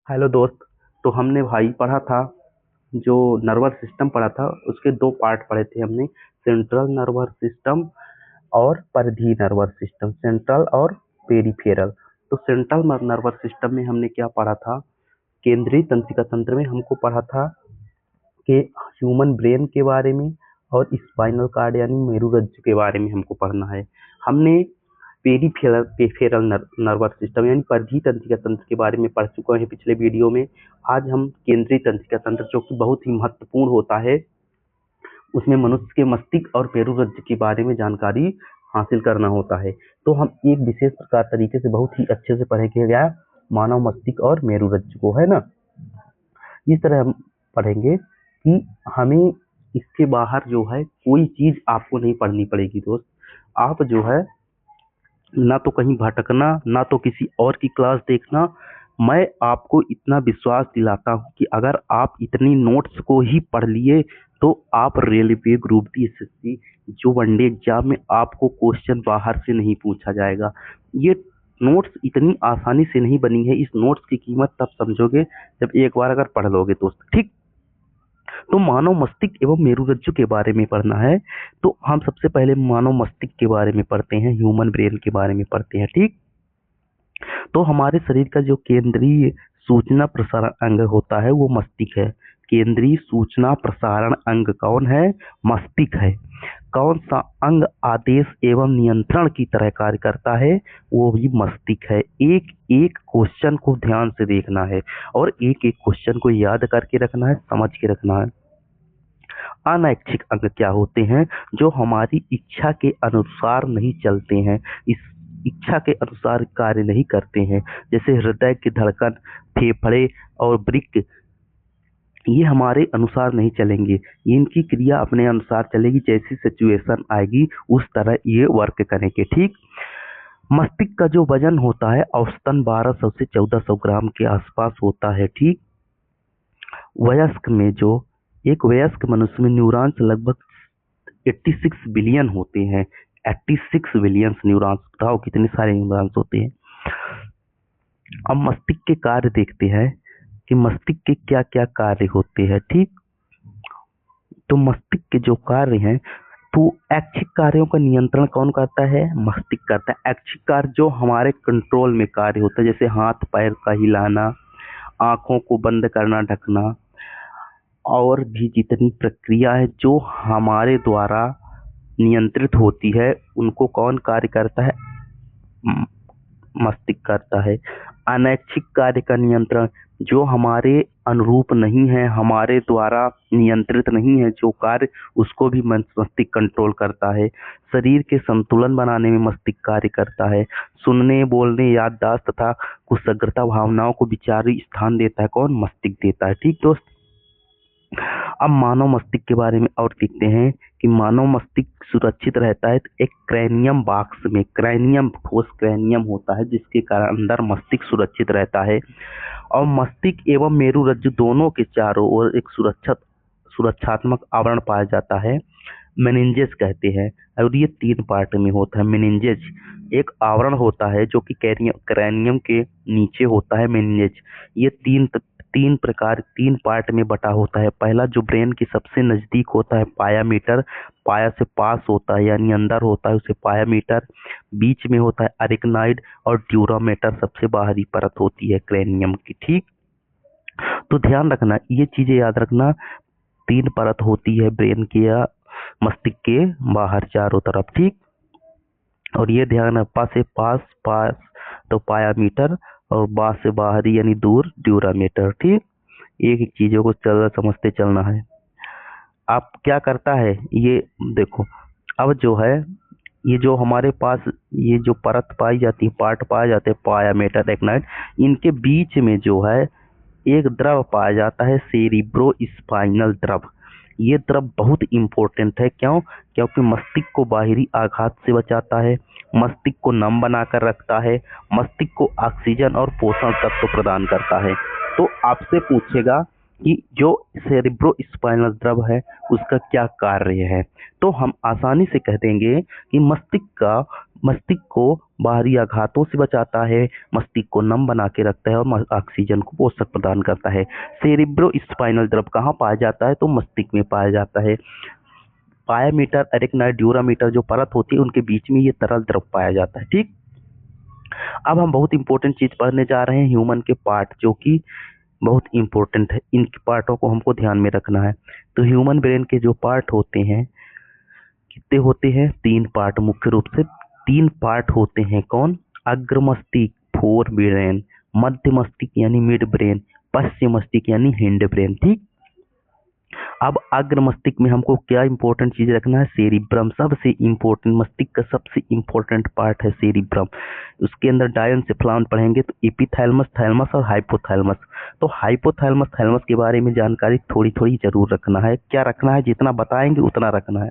Hello दोस्त। तो हमने भाई पढ़ा था, जो नर्वस सिस्टम पढ़ा था उसके दो पार्ट पढ़े थे हमने। सेंट्रल नर्वस सिस्टम और परिधीय नर्वस सिस्टम, सेंट्रल और पेरिफेरल। तो सेंट्रल नर्वस सिस्टम में हमने क्या पढ़ा था, केंद्रीय तंत्रिका तंत्र में हमको पढ़ा था कि ह्यूमन ब्रेन के बारे में और स्पाइनल कार्ड यानी मेरुरज्जु के बारे में हमको पढ़ना है। हमने पेरिफेरल नर्वस सिस्टम यानी परिधीय तंत्रिका तंत्र के बारे में पढ़ चुके हैं पिछले वीडियो में। आज हम केंद्रीय तंत्रिका तंत्र, जो कि बहुत ही महत्वपूर्ण होता है, उसमें मनुष्य के मस्तिष्क और मेरुरज्जु के बारे में जानकारी हासिल करना होता है। तो हम एक विशेष प्रकार तरीके से बहुत ही अच्छे से पढ़ेंगे क्या, मानव मस्तिष्क और मेरुरज्जु को, है ना। इस तरह हम पढ़ेंगे कि हमें इसके बाहर जो है कोई चीज आपको नहीं पढ़नी पड़ेगी दोस्त। आप जो है ना तो कहीं भटकना, ना तो किसी और की क्लास देखना। मैं आपको इतना विश्वास दिलाता हूँ कि अगर आप इतनी नोट्स को ही पढ़ लिए तो आप रेलवे ग्रुप डी एसएससी जो वनडे एग्जाम में आपको क्वेश्चन बाहर से नहीं पूछा जाएगा। ये नोट्स इतनी आसानी से नहीं बनी है। इस नोट्स की कीमत तब समझोगे जब एक बार अगर पढ़ लोगे दोस्त, ठीक। तो मानव मस्तिष्क एवं मेरुरज्जु के बारे में पढ़ना है। तो हम सबसे पहले मानव मस्तिष्क के बारे में पढ़ते हैं, ह्यूमन ब्रेन के बारे में पढ़ते हैं, ठीक। तो हमारे शरीर का जो केंद्रीय सूचना प्रसारण अंग होता है वो मस्तिष्क है। केंद्रीय सूचना प्रसारण अंग कौन है? मस्तिष्क है। कौन सा अंग आदेश एवं नियंत्रण की तरह कार्य करता है? वो भी मस्तिष्क है। एक एक क्वेश्चन को ध्यान से देखना है और एक एक क्वेश्चन को याद करके रखना है, समझ के रखना है। अनैच्छिक अंग क्या होते हैं? जो हमारी इच्छा के अनुसार नहीं चलते हैं, इस इच्छा के अनुसार कार्य नहीं करते हैं। जैसे हृदय की धड़कन, फेफड़े और वृक्क, ये हमारे अनुसार नहीं चलेंगे। इनकी क्रिया अपने अनुसार चलेगी, जैसी सिचुएशन आएगी उस तरह ये वर्क करेंगे, ठीक। मस्तिष्क का जो वजन होता है औसतन 1200 से 1400 ग्राम के आसपास होता है, ठीक। वयस्क में जो एक वयस्क मनुष्य में न्यूरॉन्स लगभग 86 बिलियन होते हैं। 86 बिलियन न्यूरॉन्स, बताओ कितने सारे न्यूरॉन्स होते हैं। अब मस्तिष्क के कार्य देखते हैं कि मस्तिष्क के क्या क्या कार्य होते हैं, ठीक। तो मस्तिष्क के जो कार्य हैं, तो ऐच्छिक कार्यों का नियंत्रण कौन करता है? मस्तिष्क करता है। ऐच्छिक कार्य जो हमारे कंट्रोल में कार्य होता है, जैसे हाथ पैर का हिलाना, आंखों को बंद करना ढकना, और भी जितनी प्रक्रिया है जो हमारे द्वारा नियंत्रित होती है, उनको कौन कार्य करता है? मस्तिष्क करता है। अनैच्छिक कार्य का नियंत्रण जो हमारे अनुरूप नहीं है, हमारे द्वारा नियंत्रित नहीं है जो कार्य, उसको भी मस्तिष्क कंट्रोल करता है। शरीर के संतुलन बनाने में मस्तिष्क कार्य करता है। सुनने, बोलने, याददाश्त तथा कुशाग्रता भावनाओं को विचारी स्थान देता है कौन? मस्तिष्क देता है, ठीक दोस्त। अब मानव मस्तिष्क के बारे में और देखते हैं कि मानव मस्तिष्क सुरक्षित रहता है तो एक क्रैनियम बॉक्स में, क्रैनियम ठोस क्रैनियम होता है जिसके कारण अंदर मस्तिष्क सुरक्षित रहता है। और मस्तिष्क एवं मेरुरज्जु दोनों के चारों ओर एक सुरक्षात्मक आवरण पाया जाता है, मेनिंजेस कहते हैं। और ये 3 पार्ट में होता है। मेनिंजेस एक आवरण होता है जो कि क्रैनियम के नीचे होता है, मेनिंजेस। ये तीन पार्ट में बटा होता है। पहला जो ब्रेन के सबसे नजदीक होता है पाया मीटर, पाया से पास होता है यानी अंदर होता है, उसे पाया मीटर। बीच में होता है अरिकनाइड और ड्यूरामेटर सबसे बाहरी परत होती है क्रैनियम की, ठीक। तो ध्यान रखना, ये चीजें याद रखना। 3 परत होती है ब्रेन के या मस्तिष्क के बाहर चारों तरफ, ठीक। और ये ध्यान पास से पास पास तो पाया मीटर, और बाहर से बाहरी यानी दूर ड्यूरामीटर, ठीक। एक एक चीजों को समझते चलना है। आप क्या करता है ये देखो। अब जो है ये जो हमारे पास ये जो परत पाई जाती है, पार्ट पाए जाते हैं पाया मीटर एक्नाइड, इनके बीच में जो है एक द्रव पाया जाता है, सेरिब्रो स्पाइनल द्रव। ये द्रव बहुत इंपॉर्टेंट है, क्यों? क्योंकि मस्तिष्क को बाहरी आघात से बचाता है, मस्तिष्क को नम बनाकर रखता है, मस्तिष्क को ऑक्सीजन और पोषण तत्व प्रदान करता है। तो आपसे पूछेगा कि जो सेरिब्रोस्पाइनल द्रव है उसका क्या कार्य है। तो हम आसानी से कह देंगे कि मस्तिष्क को बाहरी आघातों से बचाता है, मस्तिष्क को नम बना के रखता है और ऑक्सीजन को पोषक प्रदान करता है। सेरिब्रोस्पाइनल द्रव कहाँ पाया जाता है? तो मस्तिष्क में पाया जाता है। पायामीटर, एरिकनाइड, ड्यूरामीटर जो परत होती है उनके बीच में ये तरल द्रव पाया जाता है। ठीक, अब हम बहुत इंपॉर्टेंट चीज पढ़ने जा रहे हैं, ह्यूमन के पार्ट, जो कि बहुत इंपॉर्टेंट है। इन पार्टों को हमको ध्यान में रखना है। तो ह्यूमन ब्रेन के जो पार्ट होते हैं कितने होते हैं? 3 पार्ट, मुख्य रूप से 3 पार्ट होते हैं। कौन? अग्र मस्तिष्क फोर ब्रेन, मध्य मस्तिष्क यानी मिड ब्रेन, पश्चिम मस्तिष्क यानी हिंड ब्रेन। ठीक, अब अग्र मस्तिष्क में हमको क्या इंपॉर्टेंट चीज रखना है? सेरिब्रम, सबसे इंपॉर्टेंट, मस्तिष्क का सबसे इंपॉर्टेंट पार्ट है सेरिब्रम। उसके अंदर डायनसेफलॉन पढ़ेंगे तो एपिथैलेमस, थैलेमस और हाइपोथैलेमस। तो हाइपोथैलेमस थैलेमस के बारे में जानकारी थोड़ी थोड़ी जरूर रखना है। क्या रखना है? जितना बताएंगे उतना रखना है।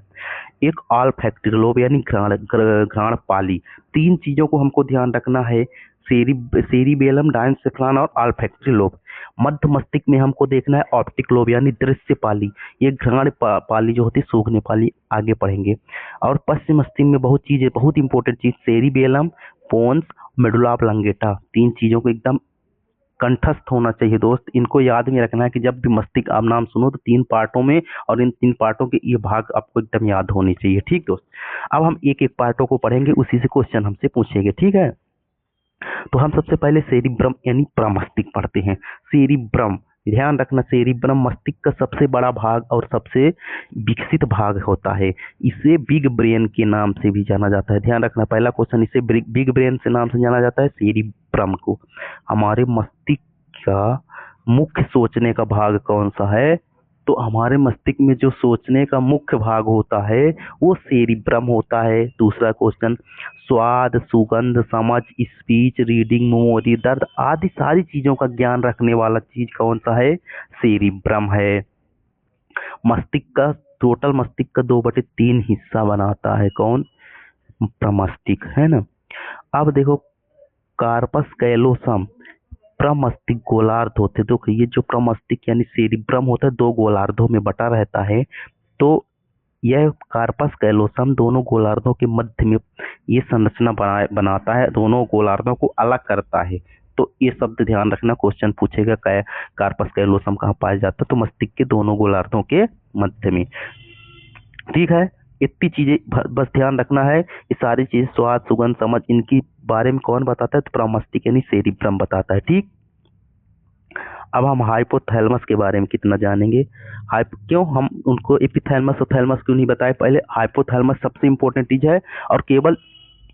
एक ऑल्फैक्टरी लोब यानी घ्राण पाली, 3 चीजों को हमको ध्यान रखना है, सेरिबेलम, डायनसेफलॉन और ऑल्फैक्टरी लोब। मध्य मस्तिष्क में हमको देखना है ऑप्टिक लोब यानी दृश्य पाली, ये घ्राण पाली जो होती है, सूखने पाली, आगे पढ़ेंगे। और पश्चिम मस्तिष्क में बहुत चीजें, बहुत इंपॉर्टेंट चीज, सेरिबेलम, पोन्स, मेडुला ऑब्लांगेटा, 3 चीजों को एकदम कंठस्थ होना चाहिए दोस्त। इनको याद में रखना है कि जब भी मस्तिष्क आप नाम सुनो तो 3 पार्टों में, और इन 3 पार्टों के ये भाग आपको एकदम याद होने चाहिए। ठीक दोस्त, अब हम एक एक पार्टों को पढ़ेंगे, उसी से क्वेश्चन हमसे पूछेंगे। ठीक है, तो हम सबसे पहले सेरिब्रम यानी प्रमस्तिष्क पढ़ते हैं। सेरिब्रम, ध्यान रखना, सेरिब्रम मस्तिष्क का सबसे बड़ा भाग और सबसे विकसित भाग होता है। इसे बिग ब्रेन के नाम से भी जाना जाता है। ध्यान रखना, पहला क्वेश्चन, इसे बिग ब्रेन से नाम से जाना जाता है, सेरिब्रम को। हमारे मस्तिष्क का मुख्य सोचने का भाग कौन सा है? तो हमारे मस्तिष्क में जो सोचने का मुख्य भाग होता है वो सेरिब्रम होता है। दूसरा क्वेश्चन, स्वाद, सुगंध, समझ, स्पीच, रीडिंग, मेमोरी, दर्द आदि सारी चीजों का ज्ञान रखने वाला चीज कौन सा है? सेरिब्रम है। मस्तिष्क का, टोटल मस्तिष्क का 2/3 हिस्सा बनाता है कौन? प्रमस्तिष्क, है ना। अब देखो, कार्पस कैलोसम, प्रमस्तिष्क गोलार्ध होते। देखो ये जो प्रमस्तिष्क यानी सेरिब्रम होता है 2 गोलार्धों में बटा रहता है। तो यह कार्पस कैलोसम दोनों गोलार्धों के मध्य में ये संरचना बनाता है, दोनों गोलार्धों को अलग करता है। तो ये शब्द ध्यान रखना, क्वेश्चन पूछेगा कार्पस कैलोसम कहाँ पाया जाता है? तो मस्तिष्क के दोनों गोलार्धों के मध्य में। ठीक है, इतनी चीजें बस ध्यान रखना है। ये सारी चीजें, स्वाद, सुगंध, समझ, इनकी बारे में कौन बताता है? तो प्रमस्तिष्क यानी सेरिब्रम बताता है। ठीक, अब हम हाइपोथैलेमस के बारे में कितना जानेंगे। क्यों हम उनको एपिथैलेमस और थैलेमस क्यों नहीं बताए? पहले हाइपोथैलेमस सबसे इंपॉर्टेंट चीज है, और केवल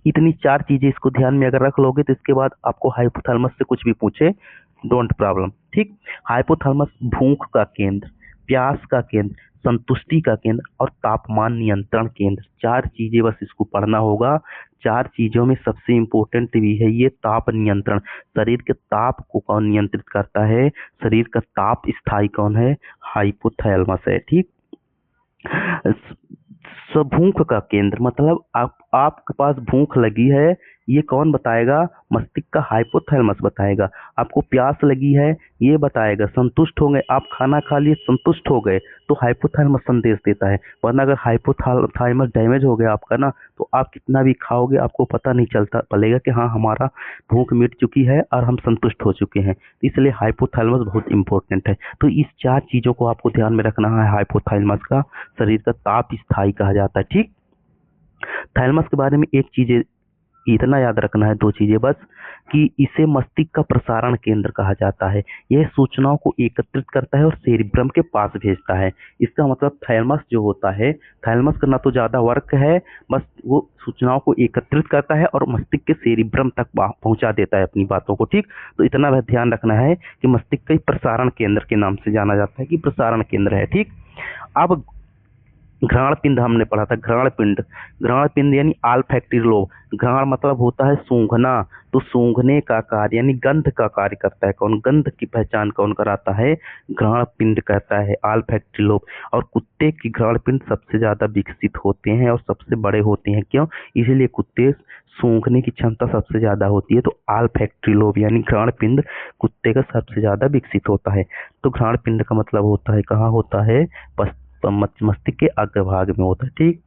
इतनी 4 चीजें इसको ध्यान में अगर रख लोगे तो इसके बाद आपको हाइपोथैलेमस से कुछ भी पूछे, डोंट प्रॉब्लम। ठीक, हाइपोथैलेमस भूख का केंद्र, प्यास का केंद्र, संतुष्टि का केंद्र और तापमान नियंत्रण केंद्र, 4 चीजें बस इसको पढ़ना होगा। 4 चीजों में सबसे इंपॉर्टेंट भी है ये ताप नियंत्रण। शरीर के ताप को कौन नियंत्रित करता है? शरीर का ताप स्थायी कौन है? हाइपोथैलेमस है। ठीक, भूख का केंद्र मतलब आपके पास भूख लगी है, ये कौन बताएगा? मस्तिष्क का हाइपोथैलेमस बताएगा। आपको प्यास लगी है, ये बताएगा। संतुष्ट हो गए, आप खाना खा लिए, संतुष्ट हो गए, तो हाइपोथैलेमस संदेश देता है। वरना अगर हाइपोथैलेमस डैमेज हो गया आपका ना, तो आप कितना भी खाओगे आपको पता नहीं चलेगा कि हाँ हमारा भूख मिट चुकी है और हम संतुष्ट हो चुके हैं। इसलिए हाइपोथैलेमस बहुत इंपॉर्टेंट है। तो इस 4 चीजों को आपको ध्यान में रखना है। हाइपोथैलेमस का शरीर का ताप स्थायी कहा जाता है। ठीक, थैलेमस के बारे में एक चीज इतना याद रखना है, 2 चीजें बस, कि इसे मस्तिष्क का प्रसारण केंद्र कहा जाता है। यह सूचनाओं को एकत्रित करता है और सेरिब्रम के पास भेजता है। इसका मतलब थैलेमस जो होता है, थैलेमस का ना तो ज्यादा वर्क है, बस वो सूचनाओं को एकत्रित करता है और मस्तिष्क के सेरिब्रम तक पहुंचा देता है अपनी बातों को। ठीक, तो इतना बस ध्यान रखना है कि मस्तिष्क का प्रसारण केंद्र के नाम से जाना जाता है, कि प्रसारण केंद्र है। ठीक, अब घ्राण पिंड हमने पढ़ा था, घ्राण पिंड। घ्राण पिंड यानी ऑल्फैक्टरी लोब। घ्राण मतलब होता है सूंघना, तो सूंघने का कार्य यानी गंध का कार्य करता है कौन, गंध की पहचान कौन कराता है, घ्राण पिंड कहता है, ऑल्फैक्टरी लोब। और कुत्ते की घ्राण पिंड सबसे ज्यादा विकसित होते हैं और सबसे बड़े होते हैं, क्यों, इसीलिए कुत्ते सूंघने की क्षमता सबसे ज्यादा होती है, तो ऑल्फैक्टरी लोब यानी घ्राण पिंड कुत्ते का सबसे ज्यादा विकसित होता है। तो घ्राण पिंड का मतलब होता है कहाँ होता है, मस्तिष्क के अग्रभाग में होता है, ठीक।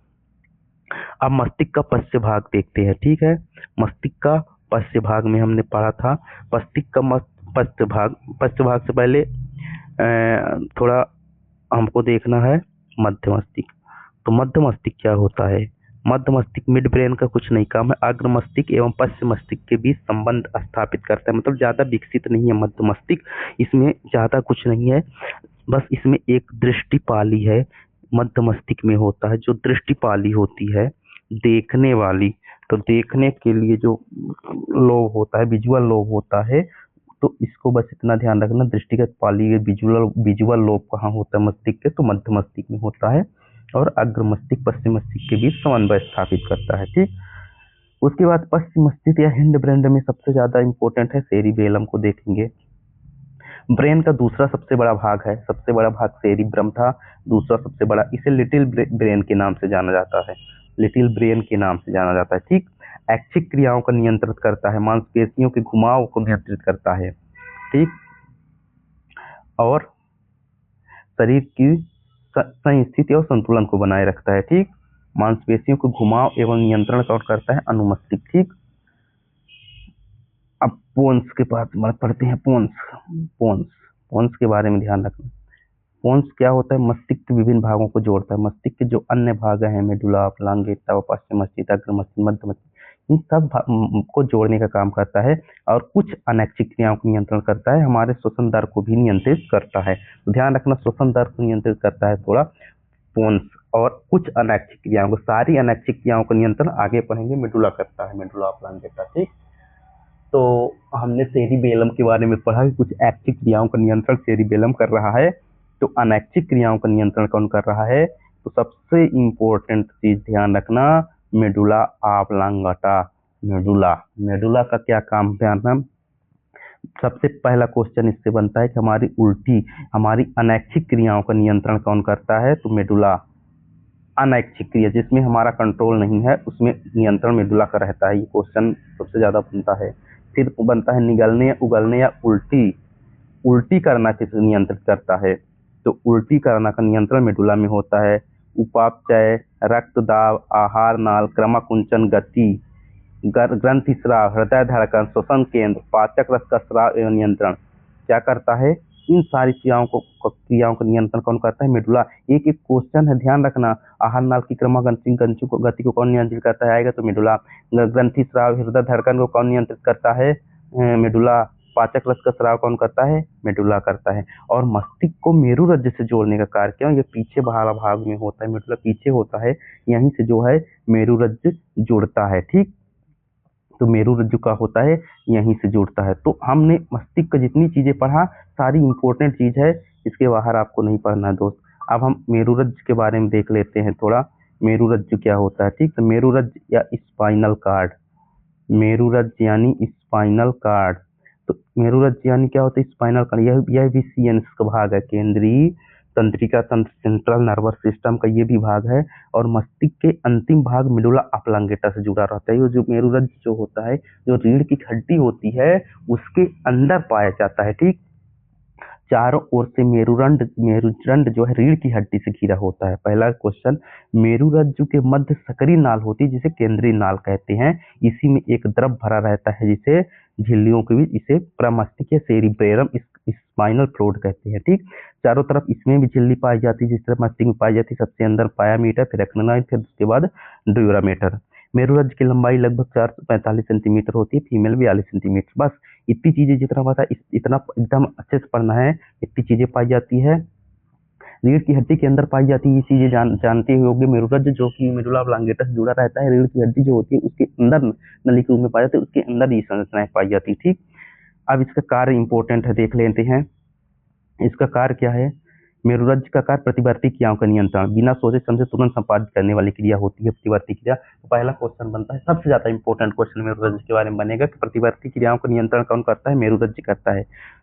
अब मस्तिष्क का पश्च भाग देखते हैं, ठीक है। मस्तिष्क का पश्च भाग में हमने पढ़ा था, मस्तिष्क का पश्च भाग से पहले थोड़ा हमको देखना है मध्य मस्तिष्क। तो मध्य मस्तिष्क क्या होता है, मध्य मस्तिष्क मिड ब्रेन का कुछ नहीं काम है, अग्र मस्तिष्क एवं पश्च मस्तिष्क के बीच संबंध स्थापित करता है, मतलब ज्यादा विकसित नहीं है मध्य मस्तिष्क, इसमें ज्यादा कुछ नहीं है, बस इसमें एक दृष्टिपाली है, मध्य मस्तिष्क में होता है, जो दृष्टिपाली होती है, देखने वाली। तो देखने के लिए जो लोब होता है, विजुअल लोब होता है, तो इसको बस इतना ध्यान रखना, दृष्टिगत पाली विजुअल विजुअल लोब कहाँ होता है मस्तिष्क के, तो मध्य मस्तिष्क में होता है, और अग्र मस्तिष्क पश्चिम मस्तिष्क के बीच समन्वय स्थापित करता है, ठीक। उसके बाद पश्चिम मस्तिष्क या हिंड ब्रेन में सबसे ज्यादा इंपॉर्टेंट है सेरिबेलम को देखेंगे। ब्रेन का दूसरा सबसे बड़ा भाग है, सबसे बड़ा भाग सेरिब्रम था, दूसरा सबसे बड़ा, इसे लिटिल ब्रेन के नाम से जाना जाता है, लिटिल ब्रेन के नाम से जाना जाता है, ठीक। ऐच्छिक क्रियाओं का नियंत्रित करता है, मांसपेशियों के घुमाव को नियंत्रित करता है, ठीक, और शरीर की सही स्थिति और संतुलन को बनाए रखता है, ठीक। मांसपेशियों को घुमाव एवं नियंत्रण कौन करता है, अनुमस्तिष्क, ठीक। अब पोन्स के पास पढ़ते हैं, पोन्स पोन्स पोन्स के बारे में ध्यान रखना। पोन्स क्या होता है, मस्तिष्क के विभिन्न भागों को जोड़ता है, मस्तिष्क के जो अन्य भाग हैं, मेडुला ऑब्लांगेटा, पश्चिम मस्तिष्क, अग्र मस्तिष्क, मध्य मस्तिष्क, इन सब को जोड़ने का काम करता है, और कुछ अनैच्छिक क्रियाओं को नियंत्रण करता है, हमारे श्वसन दर को भी नियंत्रित करता है, तो ध्यान रखना श्वसन दर को नियंत्रित करता है थोड़ा पोन्स, और कुछ अनैच्छिक क्रियाओं को, सारी अनैच्छिक क्रियाओं का नियंत्रण आगे पढ़ेंगे मेडुला करता है, मेडुला ऑब्लांगेटा, ठीक। तो हमने सेरिबेलम के बारे में पढ़ा कि कुछ ऐच्छिक क्रियाओं का नियंत्रण सेरिबेलम कर रहा है, तो अनैच्छिक क्रियाओं का नियंत्रण कौन कर रहा है, तो सबसे इंपॉर्टेंट चीज ध्यान रखना, मेडुला ऑब्लांगेटा। मेडुला मेडुला का क्या काम, ध्यान रखना, सबसे पहला क्वेश्चन इससे बनता है कि हमारी अनैच्छिक क्रियाओं का नियंत्रण कौन करता है, तो मेडुला। अनैच्छिक क्रिया जिसमें हमारा कंट्रोल नहीं है, उसमें नियंत्रण मेडुला का रहता है, ये क्वेश्चन सबसे ज्यादा बनता है। फिर बनता है निगलने, उगलने या उल्टी, उल्टी करना किसे नियंत्रित करता है, तो उल्टी करना का नियंत्रण मेडुला में होता है। उपापचय, रक्त दाब, आहार नाल, क्रमाकुंचन गति, ग्रंथि स्राव, हृदय धड़कन, श्वसन केंद्र, पाचक रस का स्राव एवं नियंत्रण क्या करता है, इन सारी क्रियाओं का नियंत्रण कौन करता है, मेडुला। एक एक क्वेश्चन है, ध्यान रखना, आहार नाल की क्रमागति गति को कौन नियंत्रित करता है, आएगा तो मेडुला। ग्रंथि स्राव, हृदय धड़कन को कौन नियंत्रित करता है, मेडुला। पाचक रस का स्राव कौन करता है, मेडुला करता है। और मस्तिष्क को मेरुरज्ज से जोड़ने का कार्य क्यों, ये पीछे भाग में होता है, मेडुला पीछे होता है, यहीं से जो है मेरुरज्ज जुड़ता है, ठीक। तो मेरुरज्जु का होता है, यहीं से जुड़ता है। तो हमने मस्तिष्क का जितनी चीजें पढ़ा सारी इंपॉर्टेंट चीज है, इसके बाहर आपको नहीं पढ़ना है दोस्त। अब हम मेरुरज्ज के बारे में देख लेते हैं थोड़ा, मेरुरज्जु क्या होता है, ठीक। तो मेरुरज्ज या स्पाइनल कार्ड, मेरुरज्ज यानी स्पाइनल कार्ड, तो मेरुरज्ज यानी क्या होता है, स्पाइनल कार्ड, यह भी सीएनएस का भाग है, केंद्रीय तंत्रिका तंत्र, सेंट्रल नर्वस सिस्टम का ये भी भाग है। और मस्तिष्क के अंतिम भाग मेडुला ऑब्लांगेटा से जुड़ा रहता है। ये जो मेरुरज्ज जो होता है, जो रीढ़ की हड्डी होती है उसके अंदर पाया जाता है, ठीक। चारों ओर से मेरुदंड जो है रीढ़ की हड्डी से घिरा होता है। पहला क्वेश्चन, मेरुरज्जु के मध्य सकरी नाल होती है जिसे केंद्रीय नाल कहते हैं, इसी में एक द्रव भरा रहता है जिसे झिल्लियों के बीच, इसे प्रमस्तिष्क या सेरिब्रम स्पाइनल फ्लूइड कहते हैं, ठीक। चारों तरफ इसमें भी झिल्ली पाई जाती है, जिस तरह मस्तिष्क में पाई जाती है, सबसे अंदर पायामीटर, फिर एक्टिन, फिर उसके बाद ड्यूरामीटर। मेरुरज्ज की लंबाई लगभग 4 से 45 सेंटीमीटर होती है, फीमेल 42 सेंटीमीटर। बस इतनी चीजें, जितना पता इतना एकदम अच्छे से पढ़ना है, इतनी चीजें पाई जाती है, रीढ़ की हड्डी के अंदर पाई जाती है, ये चीजें जानते होंगे। मेरुरज्ज जो कि मेडुला ऑब्लांगेटा से जुड़ा रहता है, रीढ़ की हड्डी जो होती है उसके अंदर नली के रूप में पाई जाती है, उसके अंदर ये संरचनाएं पाई जाती है, ठीक। अब इसका कार्य इंपॉर्टेंट है, देख लेते हैं इसका कार्य क्या है। मेरुरज्जु का कार्य प्रतिवर्ती क्रियाओं का नियंत्रण, बिना सोचे समझे तुरंत संपादित करने वाली क्रिया होती है प्रतिवर्ती क्रिया। तो पहला क्वेश्चन बनता है, सबसे ज्यादा इंपॉर्टेंट क्वेश्चन मेरुरज्जु के बारे में बनेगा कि प्रतिवर्ती क्रियाओं का नियंत्रण कौन करता है, मेरुरज्जु करता है।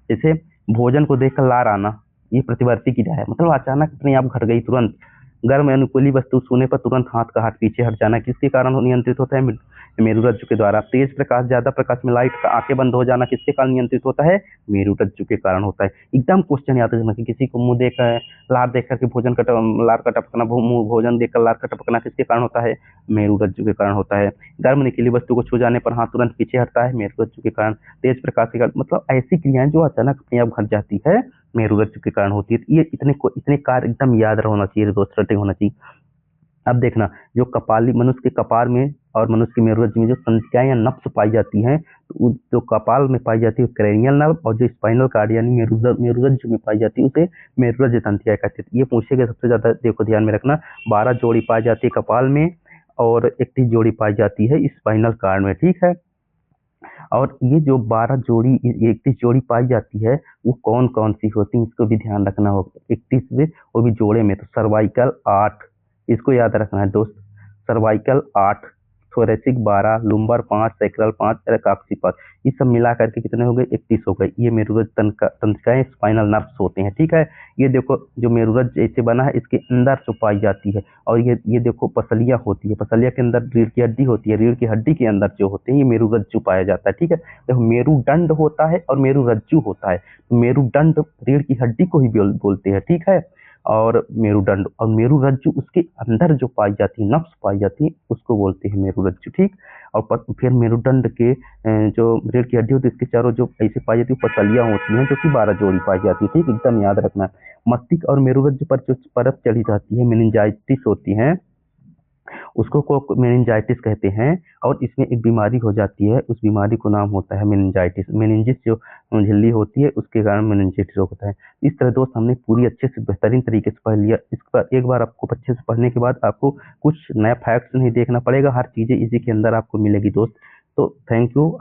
जैसे भोजन को देखकर लार आना, ये प्रतिवर्ती क्रिया है, मतलब अचानक अपने आप घट गई तुरंत। गर्म या अनुकूली वस्तु छूने पर तुरंत हाथ का हाथ पीछे हट जाना, किसके कारण नियंत्रित होता है, मेरुरज्जु के द्वारा। तेज प्रकाश, ज्यादा प्रकाश में लाइट का आंखें बंद हो जाना किसके कारण नियंत्रित होता है, मेरुरज्जु के कारण होता है। एकदम क्वेश्चन याद रखना कि किसी को मुंह देकर लार देख करके भोजन का लार का टपकना, मुंह भोजन देखकर लार का टपकना किसके कारण होता है, मेरुरज्जु के कारण होता है। गर्म निकली वस्तु को छू जाने पर हाथ तुरंत पीछे हटता है, मेरुरज्जु के कारण। तेज प्रकाश के कारण, मतलब ऐसी क्रियाएं जो अचानक अपने आप घट जाती है, मेरुरज्जु के कारण होती है। ये इतने कार्य एकदम याद होना चाहिए दोस्त, रटे होना चाहिए। अब देखना, जो कपाली मनुष्य के कपार में और मनुष्य के मेरुरज्जु में जो तंत्रिकाएं या नब्स पाई जाती हैं, तो जो कपाल में पाई जाती है क्रेनियल नर्व, और जो स्पाइनल कार्ड यानी मेरुरज्जु में पाई जाती है उसे मेरुरज्जु तंत्रिकाएं कहते हैं। ये पूछेगा सबसे ज्यादा, देखो ध्यान में रखना, 12 जोड़ी पाई जाती है कपाल में और 31 जोड़ी पाई जाती है स्पाइनल कार्ड में, ठीक है। और ये जो 12 जोड़ी 31 जोड़ी पाई जाती है वो कौन कौन सी होती है, इसको भी ध्यान रखना होगा। 31 में वो भी जोड़े में, तो सर्वाइकल 8, इसको याद रखना है दोस्त, सर्वाइकल 8, थोरेसिक 12, लुम्बर 5, सैक्रल 5, एकाक्सी 5, ये सब मिला करके कितने हो गए, 31 हो गए। ये मेरुरज्जु तंत्रिकाएं स्पाइनल नर्व्स होते हैं, ठीक है। ये देखो जो मेरुरज्जु ऐसे बना है, इसके अंदर जो पाई जाती है, और ये देखो पसलियां होती है, पसलिया के अंदर रीढ़ की हड्डी होती है, रीढ़ की हड्डी के अंदर जो होते हैं ये मेरुरज्जु पाया जाता है, ठीक है। देखो मेरुदंड होता है और मेरुरज्जु होता है। तो मेरुदंड रीढ़ की हड्डी को ही बोलते हैं, ठीक है, और मेरुदंड, और मेरुरज्जु उसके अंदर जो पाई जाती है, नब्स पाई जाती है, उसको बोलते हैं मेरुरज्जु, ठीक। और फिर मेरुदंड के जो रीढ़ की हड्डी होती है, इसके चारों जो ऐसे पाई जाती है पसलियां होती हैं, जो कि 12 जोड़ी पाई जाती है, ठीक, एकदम याद रखना। मस्तिष्क और मेरुरज्जु पर जो परत चढ़ी जाती है, मेनिंजाइटिस होती है, उसको को मेनिंजाइटिस कहते हैं। और इसमें एक बीमारी हो जाती है, उस बीमारी को नाम होता है मेनिंजाइटिस। मेनिंजिस जो झिल्ली होती है उसके कारण मेनिंजाइटिस होता है। इस तरह दोस्त हमने पूरी अच्छे से बेहतरीन तरीके से पढ़ लिया। इस पर एक बार आपको अच्छे से पढ़ने के बाद आपको कुछ नया फैक्ट्स नहीं देखना पड़ेगा, हर चीजें इसी के अंदर आपको मिलेगी दोस्त। तो थैंक यू।